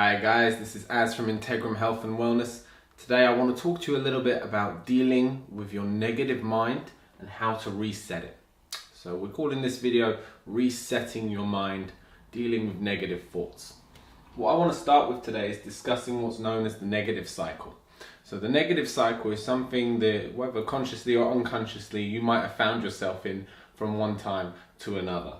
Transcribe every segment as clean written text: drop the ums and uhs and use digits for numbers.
Hi guys, this is Az from Integrum Health and Wellness. Today I want to talk to you a little bit about dealing with your negative mind and how to reset it. So we're calling this video Resetting Your Mind, Dealing with Negative Thoughts. What I want to start with today is discussing what's known as the negative cycle. So the negative cycle is something that, whether consciously or unconsciously, you might have found yourself in from one time to another.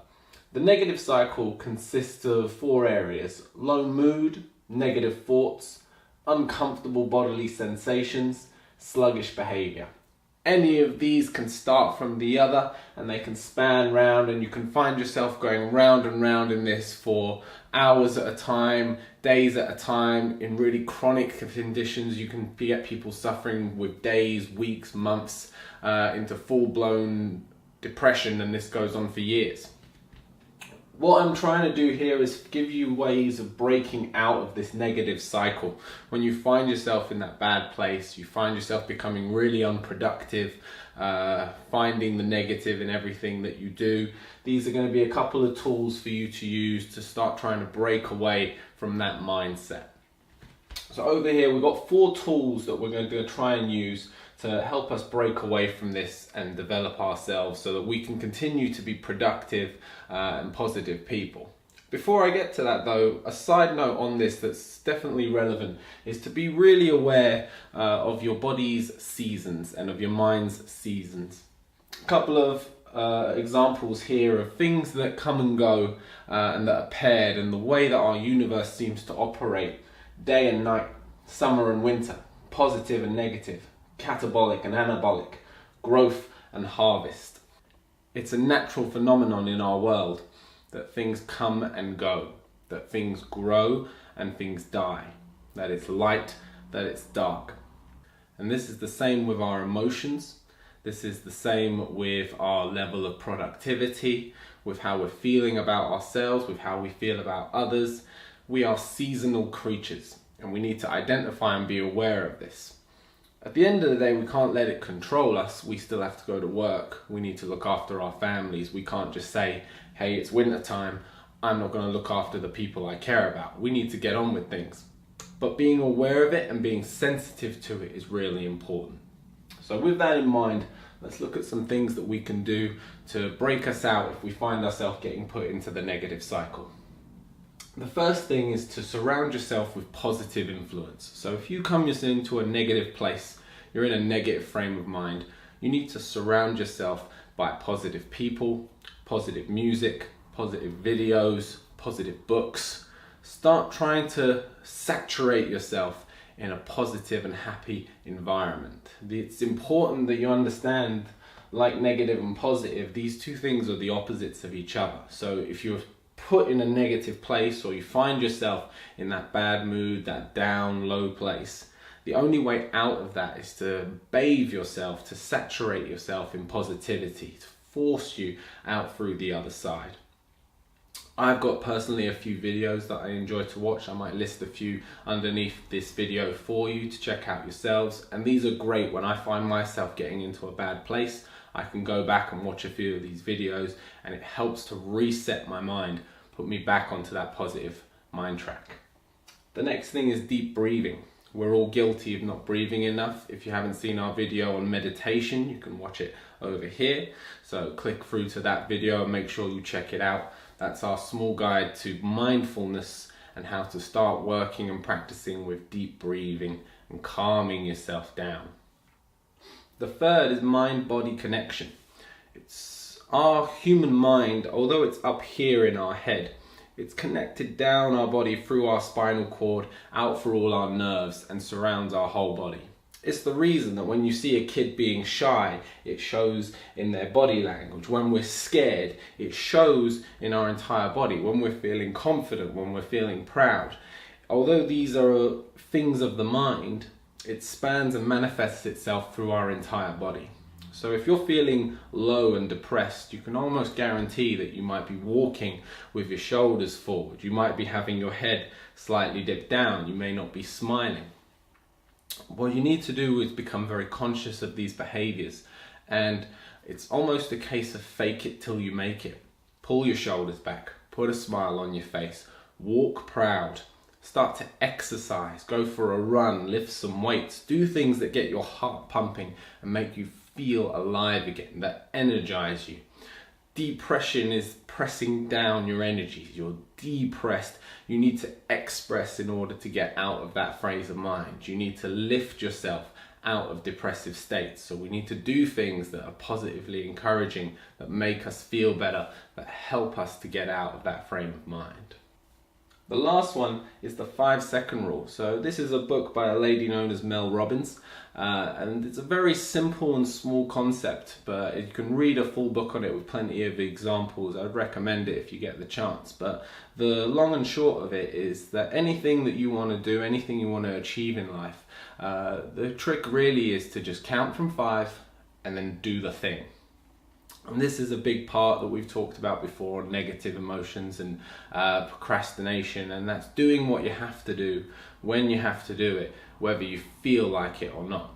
The negative cycle consists of 4 areas: low mood, negative thoughts, uncomfortable bodily sensations, sluggish behavior. Any of these can start from the other and they can span round, and you can find yourself going round and round in this for hours at a time, days at a time. In really chronic conditions, you can get people suffering with days, weeks, months into full-blown depression, and this goes on for years. What I'm trying to do here is give you ways of breaking out of this negative cycle. When you find yourself in that bad place, you find yourself becoming really unproductive, finding the negative in everything that you do, these are going to be a couple of tools for you to use to start trying to break away from that mindset. So over here we've got 4 tools that we're going to try and use to help us break away from this and develop ourselves so that we can continue to be productive and positive people. Before I get to that though, a side note on this that's definitely relevant is to be really aware of your body's seasons and of your mind's seasons. A couple of examples here of things that come and go and that are paired, and the way that our universe seems to operate: day and night, summer and winter, positive and negative, catabolic and anabolic, growth and harvest. It's a natural phenomenon in our world that things come and go, that things grow and things die, that it's light, that it's dark. And this is the same with our emotions. This is the same with our level of productivity, with how we're feeling about ourselves, with how we feel about others. We are seasonal creatures, and we need to identify and be aware of this. At the end of the day, we can't let it control us. We still have to go to work. We need to look after our families. We can't just say, hey, it's winter time, I'm not going to look after the people I care about. We need to get on with things. But being aware of it and being sensitive to it is really important. So with that in mind, let's look at some things that we can do to break us out if we find ourselves getting put into the negative cycle. The first thing is to surround yourself with positive influence. So if you come into a negative place, you're in a negative frame of mind, you need to surround yourself by positive people, positive music, positive videos, positive books. Start trying to saturate yourself in a positive and happy environment. It's important that you understand, like negative and positive, these two things are the opposites of each other. So if you're put in a negative place, or you find yourself in that bad mood, that down, low place, the only way out of that is to bathe yourself, to saturate yourself in positivity, to force you out through the other side. I've got personally a few videos that I enjoy to watch. I might list a few underneath this video for you to check out yourselves, and these are great when I find myself getting into a bad place. I can go back and watch a few of these videos, and it helps to reset my mind, put me back onto that positive mind track. The next thing is deep breathing. We're all guilty of not breathing enough. If you haven't seen our video on meditation, you can watch it over here. So click through to that video and make sure you check it out. That's our small guide to mindfulness and how to start working and practicing with deep breathing and calming yourself down. The third is mind-body connection. It's our human mind, although it's up here in our head, it's connected down our body through our spinal cord, out through all our nerves, and surrounds our whole body. It's the reason that when you see a kid being shy, it shows in their body language. When we're scared, it shows in our entire body. When we're feeling confident, when we're feeling proud. Although these are things of the mind, it spans and manifests itself through our entire body. So if you're feeling low and depressed, you can almost guarantee that you might be walking with your shoulders forward. You might be having your head slightly dipped down. You may not be smiling. What you need to do is become very conscious of these behaviors, and it's almost a case of fake it till you make it. Pull your shoulders back, put a smile on your face, walk proud, Start to exercise, go for a run, lift some weights, do things that get your heart pumping and make you feel alive again, that energize you. Depression is pressing down your energies. You're depressed. You need to express in order to get out of that phase of mind. You need to lift yourself out of depressive states. So we need to do things that are positively encouraging, that make us feel better, that help us to get out of that frame of mind. The last one is the 5-second rule. So this is a book by a lady known as Mel Robbins, and it's a very simple and small concept, but you can read a full book on it with plenty of examples. I'd recommend it if you get the chance. But the long and short of it is that anything that you want to do, anything you want to achieve in life, the trick really is to just count from 5 and then do the thing. And this is a big part that we've talked about before, negative emotions and procrastination, and that's doing what you have to do when you have to do it, whether you feel like it or not.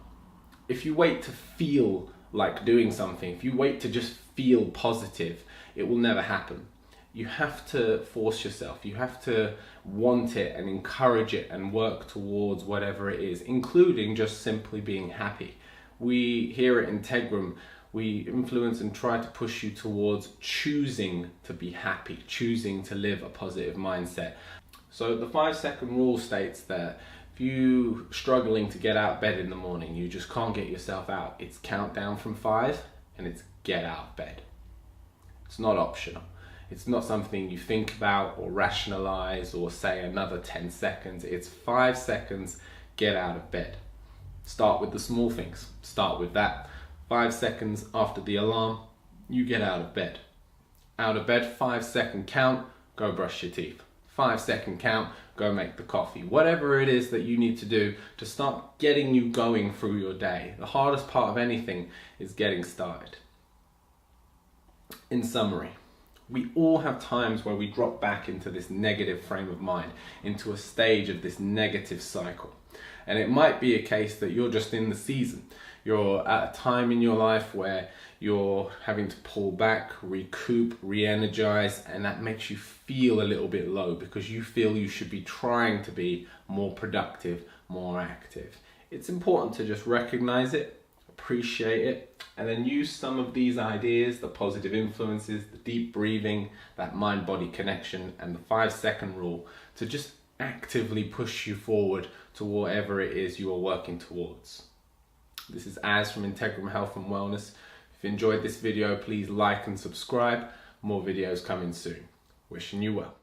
If you wait to feel like doing something, if you wait to just feel positive, it will never happen. You have to force yourself, you have to want it and encourage it and work towards whatever it is, including just simply being happy. We here at Integrum, we influence and try to push you towards choosing to be happy, choosing to live a positive mindset. So the 5-second rule states that if you're struggling to get out of bed in the morning, you just can't get yourself out, it's count down from 5 and it's get out of bed. It's not optional. It's not something you think about or rationalize or say another 10 seconds. It's 5 seconds, get out of bed. Start with the small things. Start with that. 5 seconds after the alarm, you get out of bed. Out of bed, 5-second count, go brush your teeth. 5-second count, go make the coffee. Whatever it is that you need to do to start getting you going through your day. The hardest part of anything is getting started. In summary, we all have times where we drop back into this negative frame of mind, into a stage of this negative cycle. And it might be a case that you're just in the season. You're at a time in your life where you're having to pull back, recoup, re-energize, and that makes you feel a little bit low because you feel you should be trying to be more productive, more active. It's important to just recognize it, appreciate it, and then use some of these ideas, the positive influences, the deep breathing, that mind-body connection, and the 5-second rule to just actively push you forward to whatever it is you are working towards. This is Az from Integrum Health and Wellness. If you enjoyed this video, please like and subscribe. More videos coming soon. Wishing you well.